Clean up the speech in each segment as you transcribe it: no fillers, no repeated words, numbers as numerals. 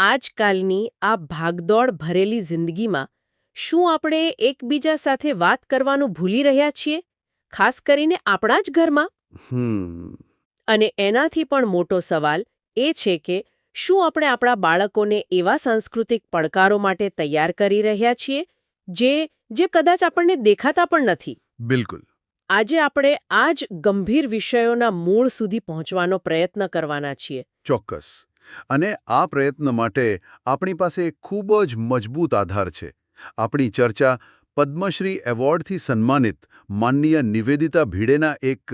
આજકાલની આ ભાગદોડ ભરેલી જિંદગીમાં શું આપણે એકબીજા સાથે વાત કરવાનું ભૂલી રહ્યા છીએ, ખાસ કરીને આપણા જ ઘરમાં? હમ અને એનાથી પણ મોટો સવાલ એ છે કે શું આપણે આપણા બાળકોને એવા સાંસ્કૃતિક પડકારો માટે તૈયાર કરી રહ્યા છીએ જે જે કદાચ આપણને દેખાતા પણ નથી? બિલકુલ. આજે આપણે આ જ ગંભીર વિષયોના મૂળ સુધી પહોંચવાનો પ્રયત્ન કરવાના છીએ. ચોક્કસ. અને આ પ્રયત્ન માટે આપણી પાસે એક ખૂબ જ મજબૂત આધાર છે. આપણી ચર્ચા પદ્મશ્રી એવોર્ડથી સન્માનિત માનનીય નિવેદિતા ભીડેના એક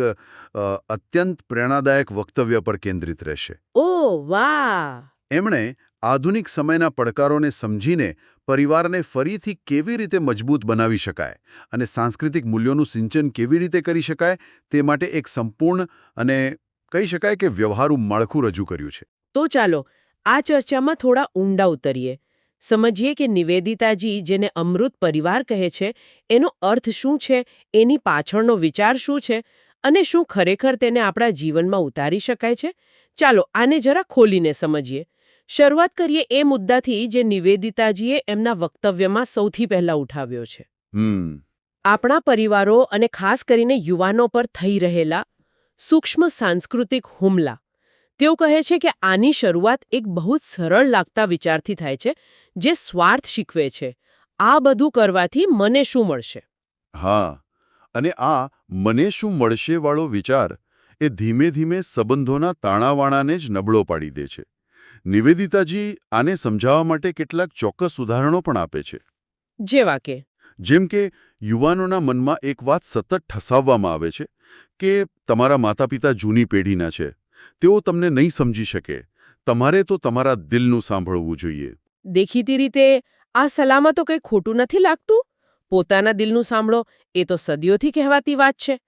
અત્યંત પ્રેરણાદાયક વક્તવ્ય પર કેન્દ્રિત રહેશે. ઓહ વાહ! એમણે આધુનિક સમયના પડકારોને સમજીને પરિવારને ફરીથી કેવી રીતે મજબૂત બનાવી શકાય અને સાંસ્કૃતિક મૂલ્યોનું સિંચન કેવી રીતે કરી શકાય તે માટે એક સંપૂર્ણ અને કહી શકાય કે વ્યવહારુ માળખું રજૂ કર્યું છે. તો ચાલો આ ચર્ચામાં થોડા ઊંડા ઉતરીએ. સમજીએ કે નિવેદિતાજી જેને અમૃત પરિવાર કહે છે એનો અર્થ શું છે, એની પાછળનો વિચાર શું છે અને શું ખરેખર તેને આપણા જીવનમાં ઉતારી શકાય છે. ચાલો આને જરા ખોલીને સમજીએ. શરૂઆત કરીએ એ મુદ્દાથી જે નિવેદિતાજીએ એમના વક્તવ્યમાં સૌથી પહેલા ઉઠાવ્યો છે. આપણા પરિવારો અને ખાસ કરીને યુવાનો પર થઈ રહેલા સૂક્ષ્મ સાંસ્કૃતિક હુમલા. તેઓ કહે છે કે આની શરૂઆત એક બહુ જ સરળ લાગતા વિચારથી થાય છે, જે સ્વાર્થ શીખવે છે. આ બધું કરવાથી મને શું મળશે? હા, અને આ મને શું મળશે વાળો વિચાર એ ધીમે ધીમે સંબંધોના તાણાવાણાને જ નબળો પાડી દે છે. નિવેદિતાજી આને સમજાવવા માટે કેટલાક ચોક્કસ ઉદાહરણો પણ આપે છે. જેવા કે જેમ કે યુવાનોના મનમાં એક વાત સતત ઠસાવવામાં આવે છે કે તમારા માતા-પિતા જૂની પેઢીના છે, તેઓ તમને નહીં સમજી શકે, તમારે તો તમારા દિલનું સાંભળવું જોઈએ. દેખીતી રીતે આ સલાહમાં તો કંઈ ખોટું નથી લાગતું. પોતાના દિલનું સાંભળો એ તો સદીઓથી કહેવાતી વાત છે.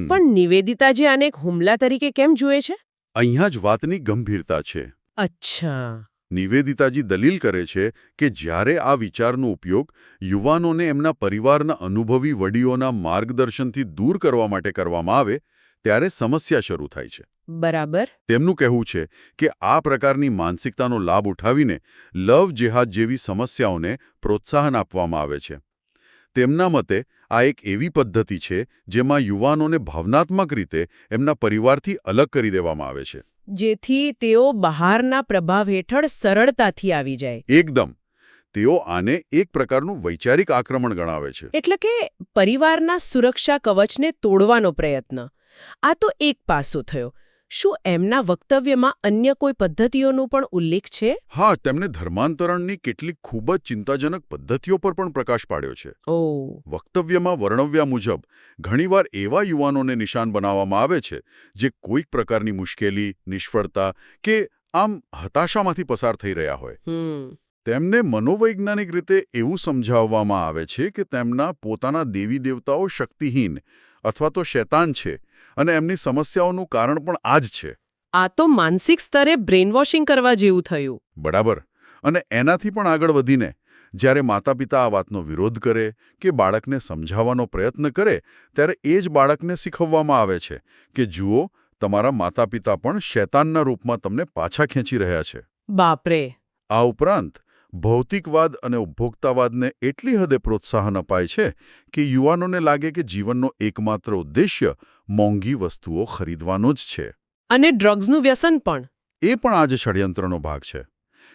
પણ નિવેદિતાજી આને એક હુમલા તરીકે કેમ જુએ છે? અહીંયા જ વાતની ગંભીરતા છે. અચ્છા. નિવેદિતાજી દલીલ કરે છે કે જ્યારે આ વિચારનો ઉપયોગ યુવાનોને એમના પરિવારના અનુભવી વડીઓના માર્ગદર્શનથી દૂર કરવા માટે કરવામાં આવે ત્યારે સમસ્યા શરૂ થાય છે. બરાબર. તેમનું કહેવું છે કે આ પ્રકારની માનસિકતાનો લાભ ઉઠાવીને લવ જેહાદ જેવી સમસ્યાઓને પ્રોત્સાહન આપવામાં આવે છે. તેમના મતે આ એક એવી પદ્ધતિ છે જેમાં યુવાનોને ભાવનાત્મક રીતે એમના પરિવારથી અલગ કરી દેવામાં આવે છે. જેથી તેઓ બહારના પ્રભાવ હેઠળ સરળતાથી આવી જાય. એકદમ. તેઓ આને એક પ્રકારનું વૈચારિક આક્રમણ ગણાવે છે. એટલે કે પરિવારના સુરક્ષા કવચને તોડવાનો પ્રયત્ન. આ તો એક પાસો થયો. શું એમના વક્તવ્યમાં અન્ય કોઈ પદ્ધતિઓનો પણ ઉલ્લેખ છે? હા, તેમણે ધર્માંતરણની કેટલીક ખૂબ જ ચિંતાજનક પદ્ધતિઓ પર પણ પ્રકાશ પાડ્યો છે. વક્તવ્યમાં વર્ણવ્યા મુજબ ઘણીવાર એવા યુવાનોને નિશાન બનાવવામાં આવે છે જે કોઈક પ્રકારની મુશ્કેલી, નિષ્ફળતા કે આમ હતાશામાંથી પસાર થઈ રહ્યા હોય. તેમને મનોવૈજ્ઞાનિક રીતે એવું સમજાવવામાં આવે છે કે તેમના પોતાના દેવી દેવતાઓ શક્તિહીન અથવા તો શૈતાન છે અને એમની સમસ્યાઓનું કારણ પણ આ જ છે. આ તો માનસિક સ્તરે બ્રેનવોશિંગ કરવા જેવું થયું. બરાબર. અને એનાથી પણ આગળ વધીને જ્યારે માતા-પિતા આ વાતનો વિરોધ કરે કે બાળકને સમજાવવાનો પ્રયત્ન કરે ત્યારે એ જ બાળકને શીખવવામાં આવે છે કે જુઓ, તમારા માતા-પિતા પણ શૈતાનના રૂપમાં તમને પાછા ખેંચી રહ્યા છે. બાપરે. આ ઉપરાંત ભૌતિકવાદ અને ઉપભોક્તાવાદને એટલી હદે પ્રોત્સાહન અપાય છે કે યુવાનોને લાગે કે જીવનનો એકમાત્ર ઉદ્દેશ્ય મોંઘી વસ્તુઓ ખરીદવાનો જ છે. અને ડ્રગ્સનું વ્યસન પણ. એ પણ આજે ષડયંત્રનો ભાગ છે.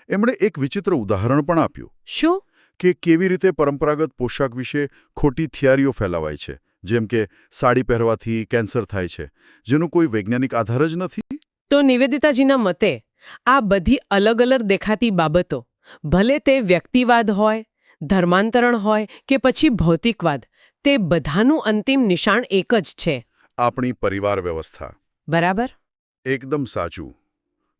એમણે એક વિચિત્ર ઉદાહરણ પણ આપ્યું. શું? કે કેવી રીતે પરંપરાગત પોશાક વિશે ખોટી થિયરીઓ ફેલાવાય છે, જેમ કે સાડી પહેરવાથી કેન્સર થાય છે, જેનો કોઈ વૈજ્ઞાનિક આધાર જ નથી. તો નિવેદિતાજીના મતે આ બધી અલગ અલગ દેખાતી બાબતો, ભલે તે વ્યક્તિવાદ હોય, ધર્માંતરણ હોય કે પછી ભૌતિકવાદ, તે બધાનું અંતિમ નિશાન એક જ છે. આપણી પરિવાર વ્યવસ્થા. બરાબર. એકદમ સાચું.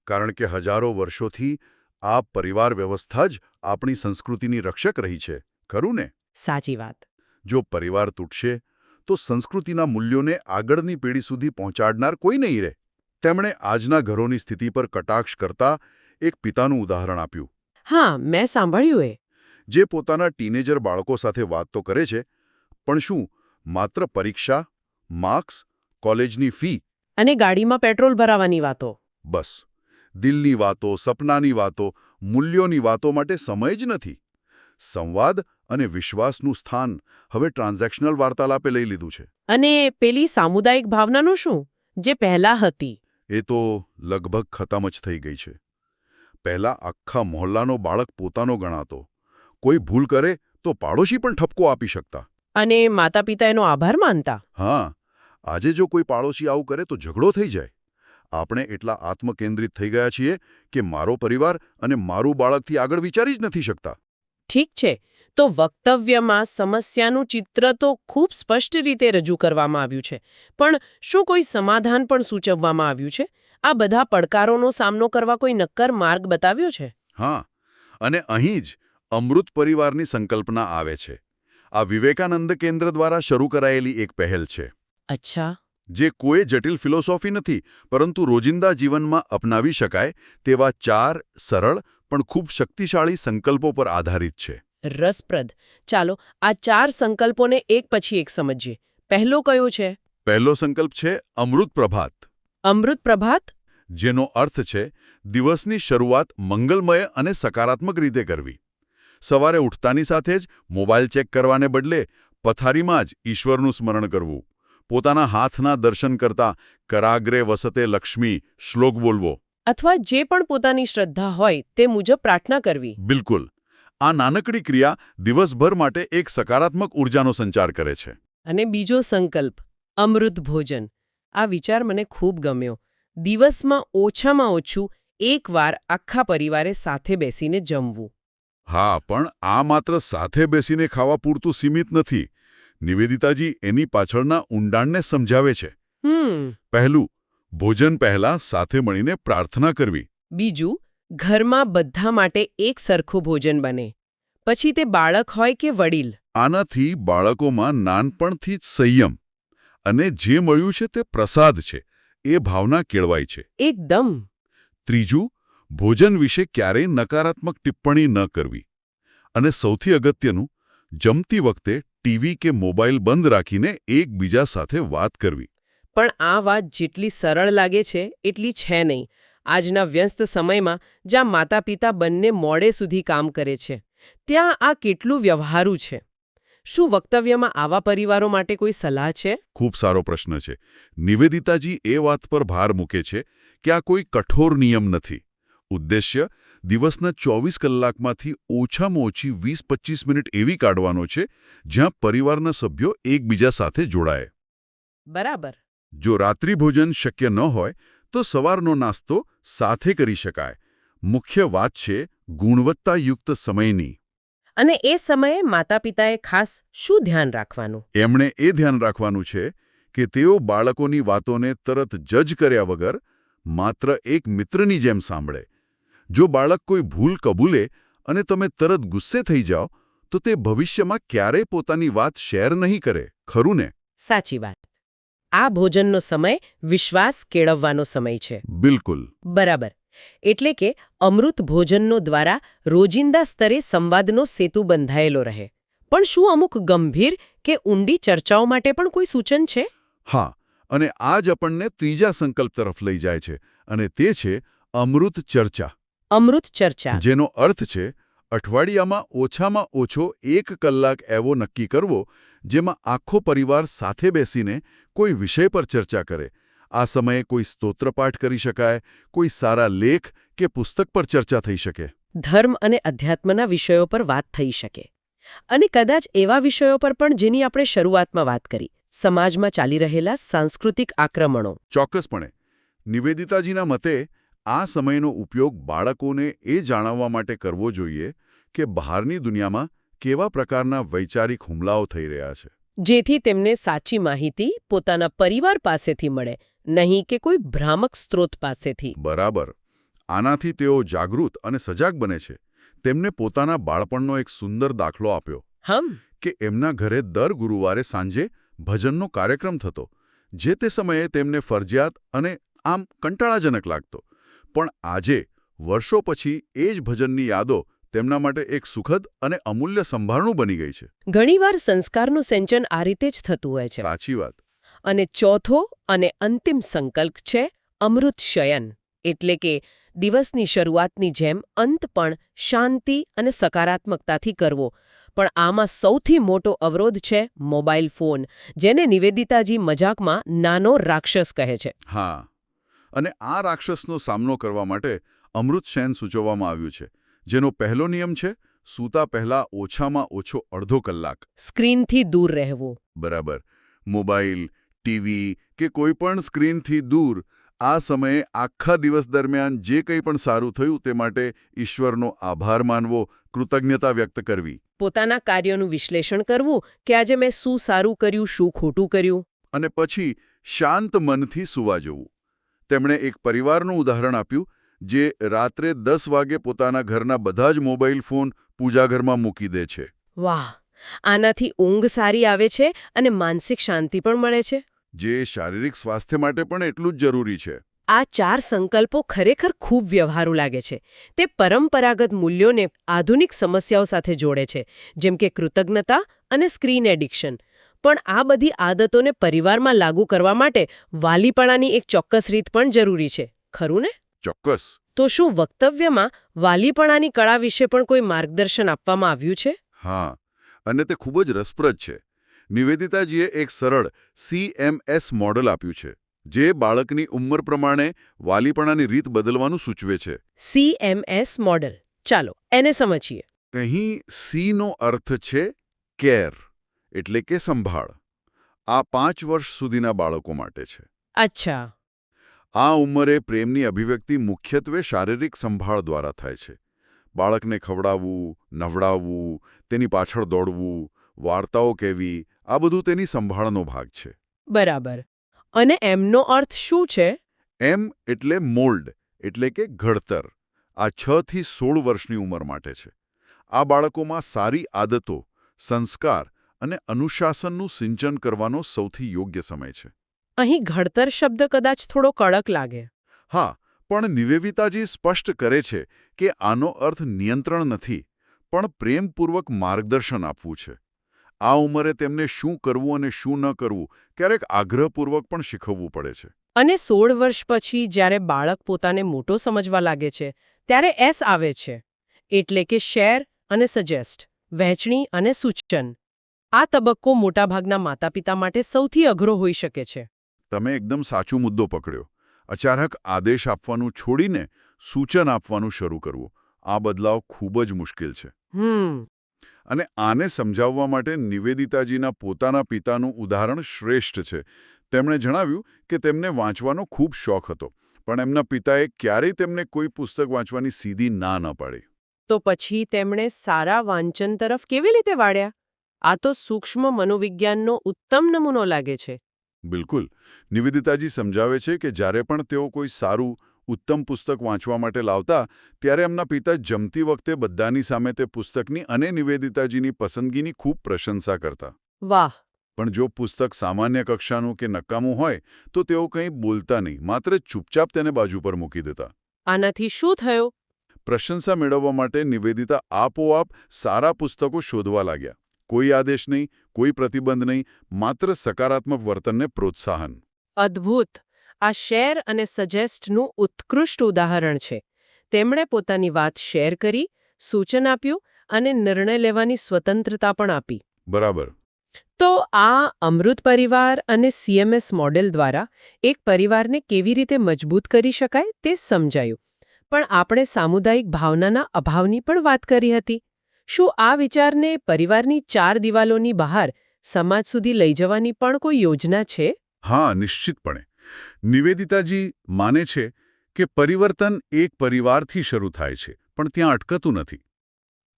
કારણ કે હજારો વર્ષોથી આ પરિવાર વ્યવસ્થા જ આપણી સંસ્કૃતિની રક્ષક રહી છે, ખરું ને? સાચી વાત. જો પરિવાર તૂટશે તો સંસ્કૃતિના મૂલ્યોને આગળની પેઢી સુધી પહોંચાડનાર કોઈ નહીં રહે. તેમણે આજના ઘરોની સ્થિતિ પર કટાક્ષ કરતા એક પિતાનું ઉદાહરણ આપ્યું. હા, મેં સાંભળ્યું એ. જે પોતાના ટીનેજર બાળકો સાથે વાત તો કરે છે, પણ શું માત્ર પરીક્ષા, માર્ક્સ, કોલેજની ફી અને ગાડીમાં પેટ્રોલ ભરાવાની વાતો. બસ દિલની વાતો, સપનાની વાતો, મૂલ્યોની વાતો માટે સમય જ નથી. સંવાદ અને વિશ્વાસનું સ્થાન હવે ટ્રાન્ઝેક્શનલ વાર્તાલાપે લઈ લીધું છે. અને પેલી સામુદાયિક ભાવનાનું શું, જે પહેલા હતી? એ તો લગભગ ખતમ જ થઈ ગઈ છે. પહેલા આખા મહોલ્લાનો બાળક પોતાનો ગણાતો. કોઈ ભૂલ કરે તો પાડોશી પણ ઠપકો આપી શકતા. અને માતા પિતા એનો આભાર માનતા. હા, આજે જો કોઈ પાડોશી આવું કરે તો ઝઘડો થઈ જાય. આપણે એટલા આત્મકેન્દ્રિત થઈ ગયા છીએ કે મારો પરિવાર અને મારું બાળકથી આગળ વિચારી જ નથી શકતા. ઠીક છે, તો વક્તવ્યમાં સમસ્યાનું ચિત્ર તો ખૂબ સ્પષ્ટ રીતે રજૂ કરવામાં આવ્યું છે, પણ શું કોઈ સમાધાન પણ સૂચવવામાં આવ્યું છે? આ બધા પડકારોનો સામનો કરવા કોઈ નક્કર માર્ગ બતાવ્યો છે? હા, અને અહીં જ અમૃત પરિવારની સંકલ્પના આવે છે. આ વિવેકાનંદ કેન્દ્ર દ્વારા શરૂ કરાયેલી એક પહેલ છે. અચ્છા. જે કોઈ જટિલ ફિલોસોફી નથી, પરંતુ રોજિંદા જીવનમાં અપનાવી શકાય તેવા 4 સરળ પણ ખૂબ શક્તિશાળી સંકલ્પો પર આધારિત છે. રસપ્રદ. ચાલો આ 4 સંકલ્પોને એક પછી એક સમજીએ. પહેલો કયો છે? પહેલો સંકલ્પ છે અમૃત પ્રભાત. અમૃત પ્રભાત? જેનો અર્થ છે દિવસની શરૂઆત મંગલમય અને સકારાત્મક રીતે કરવી. સવારે ઉઠતાની સાથે જ મોબાઈલ ચેક કરવાને બદલે પથારીમાં જ ઈશ્વરનું સ્મરણ કરવું. પોતાના હાથના દર્શન કરતા કરાગ્રે વસતે લક્ષ્મી શ્લોક બોલવો. અથવા જે પણ પોતાની શ્રદ્ધા હોય તે મુજબ પ્રાર્થના કરવી. બિલકુલ. આ નાનકડી ક્રિયા દિવસભર માટે એક સકારાત્મક ઉર્જાનો સંચાર કરે છે. અને બીજો સંકલ્પ અમૃત ભોજન. આ વિચાર મને ખૂબ ગમ્યો. દિવસમાં ઓછામાં ઓછું એકવાર આખા પરિવારે સાથે બેસીને જમવું. હા, પણ આ માત્ર સાથે બેસીને ખાવા પૂરતું સીમિત નથી. નિવેદિતાજી એની પાછળના ઊંડાણને સમજાવે છે. પહેલું, ભોજન પહેલા સાથે મળીને પ્રાર્થના કરવી. બીજું, ઘરમાં બધા માટે એક સરખું ભોજન બને. પછી તે બાળક હોય કે વડીલ. આનાથી બાળકોમાં નાનપણથી જ સંયમ અને જે મળ્યું છે તે પ્રસાદ છે એ ભાવના કેળવાય છે. એકદમ. ત્રીજું, ભોજન વિશે ક્યારેય નકારાત્મક ટિપ્પણી ન કરવી. અને સૌથી અગત્યનું, જમતી વખતે ટીવી કે મોબાઈલ બંધ રાખીને એકબીજા સાથે વાત કરવી. પણ આ વાત જેટલી સરળ લાગે છે એટલી છે નહીં. આજના વ્યસ્ત સમયમાં જ્યાં માતા પિતા બંને મોડે સુધી કામ કરે છે, ત્યાં આ કેટલું વ્યવહારુ છે. શું વક્તવ્યમાં આવા પરિવારો માટે કોઈ સલાહ છે? ખૂબ સારો પ્રશ્ન છે. નિવેદિતાજી એ વાત પર ભાર મૂકે છે કે આ કોઈ કઠોર નિયમ નથી. ઉદ્દેશ્ય દિવસના 24 કલાકમાંથી ઓછામાં ઓછી 20-25 મિનિટ એવી કાઢવાનો છે જ્યાં પરિવારના સભ્યો એકબીજા સાથે જોડાય. બરાબર. જો રાત્રિભોજન શક્ય ન હોય તો સવારનો નાસ્તો સાથે કરી શકાય. મુખ્ય વાત છે ગુણવત્તાયુક્ત સમયની. અને એ સમયે માતા પિતાએ ખાસ શું ધ્યાન રાખવાનું? એમણે એ ધ્યાન રાખવાનું છે કે તેઓ બાળકોની વાતોને તરત જજ કર્યા વગર માત્ર એક મિત્રની જેમ સાંભળે. જો બાળક કોઈ ભૂલ કબૂલે અને તમે તરત ગુસ્સે થઈ જાઓ તો તે ભવિષ્યમાં ક્યારેય પોતાની વાત શેર નહીં કરે. ખરું ને? સાચી વાત. આ ભોજનનો સમય વિશ્વાસ કેળવવાનો સમય છે. બિલકુલ. બરાબર. એટલે કે અમૃત ભોજનનો દ્વારા રોજિંદા સ્તરે સંવાદનો સેતુ બંધાયેલો રહે. પણ શું અમુક ગંભીર કે ઊંડી ચર્ચાઓ માટે પણ કોઈ સૂચન છે? હા, અને આ જ આપણને ત્રીજા સંકલ્પ તરફ લઈ જાય છે, અને તે છે અમૃત ચર્ચા. અમૃત ચર્ચા. જેનો અર્થ છે અઠવાડિયામાં ઓછામાં ઓછો 1 કલાક એવો નક્કી કરવો જેમાં આખો પરિવાર સાથે બેસીને કોઈ વિષય પર ચર્ચા કરે. આ સમયે કોઈ સ્તોત્રપાઠ કરી શકાય, કોઈ સારા લેખ કે પુસ્તક પર ચર્ચા થઈ શકે. ધર્મ અને અધ્યાત્મના વિષયો પર વાત થઈ શકે. અને કદાચ એવા વિષયો પર પણ જેની આપણે શરૂઆતમાં વાત કરી, સમાજમાં ચાલી રહેલા સાંસ્કૃતિક આક્રમણો. ચોક્કસપણે. નિવેદિતાજીના મતે આ સમયનો ઉપયોગ બાળકોને એ જાણવવા માટે કરવો જોઈએ કે બહારની દુનિયામાં કેવા પ્રકારના વૈચારિક હુમલાઓ થઈ રહ્યા છે. જેથી તેમને સાચી માહિતી પોતાના પરિવાર પાસેથી મળે, નહીં કે કોઈ ભ્રામક સ્ત્રોત પાસેથી. બરાબર. આનાથી તેઓ જાગૃત અને સજાગ બને છે. તેમને પોતાના બાળપણનો એક સુંદર દાખલો આપ્યો કે એમના ઘરે દર ગુરુવારે સાંજે ભજનનો કાર્યક્રમ થતો, જે તે સમયે તેમને ફરજિયાત અને આમ કંટાળાજનક લાગતો. પણ આજે વર્ષો પછી એ જ ભજનની યાદો તેમના માટે એક સુખદ અને અમૂલ્ય સંભારણું બની ગઈ છે. ઘણીવાર સંસ્કારનું સિંચન આ રીતે જ થતું હોય છે. સાચી વાત. અને ચોથો અને અંતિમ સંકલ્પ છે અમૃત શયન. એટલે કે દિવસની શરૂઆતની જેમ અંત પણ શાંતિ અને સકારાત્મકતાથી કરવો. પણ આમાં સૌથી મોટો અવરોધ છે મોબાઈલ ફોન, જેને નિવેદિતાજી મજાકમાં નાનો રાક્ષસ કહે છે. હા, અને આ રાક્ષસનો સામનો કરવા માટે અમૃત શેન સૂચવવામાં આવ્યું છે, જેનો પહેલો નિયમ છે સૂતા પહેલા ઓછામાં ઓછો અડધો કલાક સ્ક્રીનથી દૂર રહેવું. બરાબર. મોબાઈલ, ટીવી કે કોઈ પણ સ્ક્રીનથી દૂર આ સમયે આખા દિવસ દરમિયાન જે કંઈ પણ સારું થયું તે માટે ઈશ્વરનો આભાર માનવો, કૃતજ્ઞતા વ્યક્ત કરવી. પોતાના કાર્યોનું વિશ્લેષણ કરવું કે આજે મેં શું સારું કર્યું, શું ખોટું કર્યું. અને પછી શાંત મનથી સૂવા જવું. તેમણે એક પરિવારનું ઉદાહરણ આપ્યું જે રાત્રે 10 વાગે પોતાના ઘરના બધા જ મોબાઈલ ફોન પૂજાઘરમાં મૂકી દે છે. વાહ! આનાથી ઊંઘ સારી આવે છે અને માનસિક શાંતિ પણ મળે છે. જે શારીરિક સ્વાસ્થ્ય માટે પણ એટલું જ જરૂરી છે. આ 4 સંકલ્પો ખરેખર ખૂબ વ્યવહારુ લાગે છે. તે પરંપરાગત મૂલ્યોને આધુનિક સમસ્યાઓ સાથે જોડે છે, જેમ કે કૃતજ્ઞતા અને સ્ક્રીન એડિક્શન. પણ આ બધી આદતોને પરિવારમાં લાગુ કરવા માટે વાલીપણાની એક ચોક્કસ રીત પણ જરૂરી છે, ખરું ને? ચોક્કસ. તો શું વક્તવ્યમાં વાલીપણાની કળા વિશે પણ કોઈ માર્ગદર્શન આપવામાં આવ્યું છે? હા, અને તે ખૂબ જ રસપ્રદ છે. નિવેદિતાજીએ એક સરળ CMS મોડલ આપ્યું છે, જે બાળકની ઉંમર પ્રમાણે વાલીપણાની રીત બદલવાનું સૂચવે છે. CMS model. ચાલો એને સમજીએ. અહીં Cનો અર્થ છે કેર, એટલે કે સંભાળ. આ 5 વર્ષ સુધીના બાળકો માટે છે. અચ્છા. આ ઉંમરે પ્રેમની અભિવ્યક્તિ મુખ્યત્વે શારીરિક સંભાળ દ્વારા થાય છે. બાળકને ખવડાવવું, નવડાવવું, તેની પાછળ દોડવું, વાર્તાઓ કહેવી, આ બધું તેની સંભાળનો ભાગ છે. બરાબર. અને એમનો અર્થ શું છે? એમ એટલે મોલ્ડ, એટલે કે ઘડતર. આ 6 થી 16 વર્ષની ઉંમર માટે છે. આ બાળકોમાં સારી આદતો, સંસ્કાર અને અનુશાસનનું સિંચન કરવાનો સૌથી યોગ્ય સમય છે. અહીં ઘડતર શબ્દ કદાચ થોડો કડક લાગે. હા, પણ નિવેદિતાજી સ્પષ્ટ કરે છે કે આનો અર્થ નિયંત્રણ નથી, પણ પ્રેમપૂર્વક માર્ગદર્શન આપવું છે. આ ઉંમરે તેમને શું કરવું અને શું ન કરવું ક્યારેક આગ્રહપૂર્વક પણ શીખવવું પડે છે. અને 16 વર્ષ પછી જ્યારે બાળક પોતાને મોટો સમજવા લાગે છે, ત્યારે S આવે છે. એટલે કે શેર અને સજેસ્ટ, વહેંચણી અને સૂચન. આ તબક્કો મોટાભાગના માતાપિતા માટે સૌથી અઘરો હોઈ શકે છે. તમે એકદમ સાચો મુદ્દો પકડ્યો. અચાનક આદેશ આપવાનું છોડીને સૂચન આપવાનું શરૂ કરવું, આ બદલાવ ખૂબ જ મુશ્કેલ છે. અને આને સમજાવવા માટે નિવેદિતાજીના પોતાના પિતાનું ઉદાહરણ શ્રેષ્ઠ છે. તેમણે જણાવ્યું કે તેમને વાંચવાનો ખૂબ શોખ હતો, પણ એમના પિતાએ ક્યારેય તેમને કોઈ પુસ્તક વાંચવાની સીધી ના ન પાડી. તો પછી તેમણે સારા વાંચન તરફ કેવી રીતે વાળ્યા? આ તો સૂક્ષ્મ મનોવિજ્ઞાનનો ઉત્તમ નમૂનો લાગે છે. બિલકુલ. નિવેદિતાજી સમજાવે છે કે જ્યારે પણ તેઓ કોઈ સારું, ઉત્તમ પુસ્તક વાંચવા માટે લાવતા, ત્યારે એમના પિતા જમતી વખતે બધાની સામે તે પુસ્તકની અને નિવેદિતાજીની પસંદગીની ખૂબ પ્રશંસા કરતા. વાહ! પણ જો પુસ્તક સામાન્ય કક્ષાનું કે નકામું હોય તો તેઓ કંઈ બોલતા નહીં, માત્ર ચૂપચાપ તેને બાજુ પર મૂકી દેતા. આનાથી શું થયું? પ્રશંસા મેળવવા માટે નિવેદિતા આપોઆપ સારા પુસ્તકો શોધવા લાગ્યા. કોઈ આદેશ નહીં, કોઈ પ્રતિબંધ નહીં, માત્ર સકારાત્મક વર્તનને પ્રોત્સાહન. અદ્ભુત! આ શેર અને સજેસ્ટનું ઉત્કૃષ્ટ ઉદાહરણ છે. તેમણે પોતાની વાત શેર કરી, સૂચન આપ્યું અને નિર્ણય લેવાની સ્વતંત્રતા પણ આપી. બરાબર. તો આ અમૃત પરિવાર અને CMS મોડેલ દ્વારા એક પરિવારને કેવી રીતે મજબૂત કરી શકાય તે સમજાયું. પણ આપણે સામુદાયિક ભાવનાના અભાવની પણ વાત કરી હતી. શું આ વિચારને પરિવારની 4 દિવાલોની બહાર સમાજ સુધી લઈ જવાની પણ કોઈ યોજના છે? હા, નિશ્ચિતપણે. નિવેદિતાજી માને છે કે પરિવર્તન એક પરિવારથી શરૂ થાય છે, પણ ત્યાં અટકતું નથી.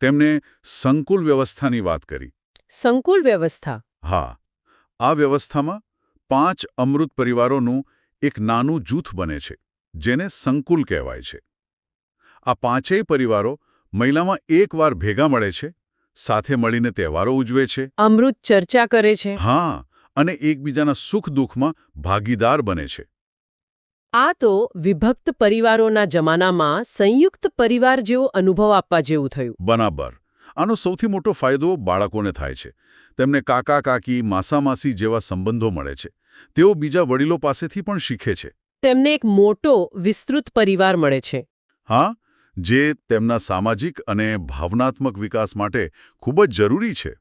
તેમણે સંકુલ વ્યવસ્થાની વાત કરી. સંકુલ વ્યવસ્થા? હા, આ વ્યવસ્થામાં 5 અમૃત પરિવારોનું એક નાનું જૂથ બને છે, જેને સંકુલ કહેવાય છે. આ 5 પરિવારો મહિનામાં એકવાર ભેગા મળે છે, સાથે મળીને તહેવારો ઉજવે છે. અમૃત ચર્ચા કરે છે. હા, અને એકબીજાના સુખ-દુઃખમાં ભાગીદાર બને છે. આ તો વિભક્ત પરિવારોના જમાનામાં સંયુક્ત પરિવાર જેવો અનુભવ આપવા જેવું થયું. બરાબર. આનો સૌથી મોટો ફાયદો બાળકોને થાય છે. તેમને કાકા-કાકી, માસા-માસી જેવા સંબંધો મળે છે. તેઓ બીજા વડીલો પાસેથી પણ શીખે છે. તેમને એક મોટો વિસ્તૃત પરિવાર મળે છે. હા, જે તેમના સામાજિક અને ભાવનાત્મક વિકાસ માટે ખૂબ જ જરૂરી છે.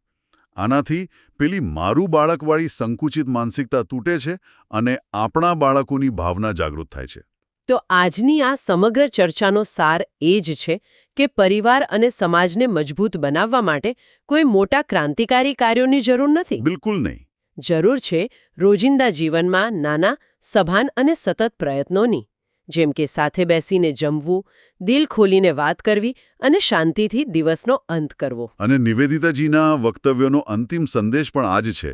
આનાથી પેલી મારું બાળકવાળી સંકુચિત માનસિકતા તૂટે છે અને આપણા બાળકોની ભાવના જાગૃત થાય છે. તો આજની આ સમગ્ર ચર્ચાનો સાર એ જ છે કે પરિવાર અને સમાજને મજબૂત બનાવવા માટે કોઈ મોટા ક્રાંતિકારી કાર્યોની જરૂર નથી. બિલકુલ નહીં. જરૂર છે રોજિંદા જીવનમાં નાના, સભાન અને સતત પ્રયત્નોની, જેમ કે સાથે બેસીને જમવું, દિલ ખોલીને વાત કરવી અને શાંતિથી દિવસનો અંત કરવો. અને નિવેદિતાજીના વક્તવ્યોનો અંતિમ સંદેશ પણ આ જ છે.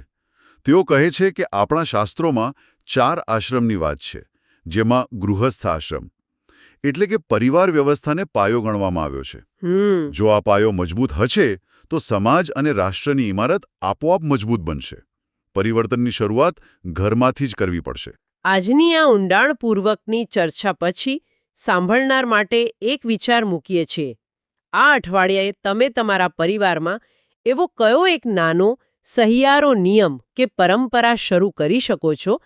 તેઓ કહે છે કે આપણા શાસ્ત્રોમાં 4 આશ્રમની વાત છે, જેમાં ગૃહસ્થ આશ્રમ એટલે કે પરિવાર વ્યવસ્થાને પાયો ગણવામાં આવ્યો છે. જો આ પાયો મજબૂત હશે તો સમાજ અને રાષ્ટ્રની ઇમારત આપોઆપ મજબૂત બનશે. પરિવર્તનની શરૂઆત ઘરમાંથી જ કરવી પડશે. આજની આ ઊંડાણપૂર્વકની ચર્ચા પછી સાંભળનાર માટે એક વિચાર મૂકીએ છીએ. આ અઠવાડિયાએ તમે તમારા પરિવારમાં એવો કયો એક નાનો સહિયારો નિયમ કે પરંપરા શરૂ કરી શકો છો,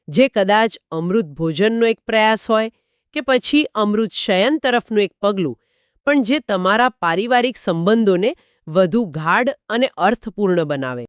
જે કદાચ અમૃત ભોજનનો એક પ્રયાસ હોય કે પછી અમૃત શયન તરફનું એક પગલું, પણ જે તમારા પારિવારિક સંબંધોને વધુ ગાઢ અને અર્થપૂર્ણ બનાવે.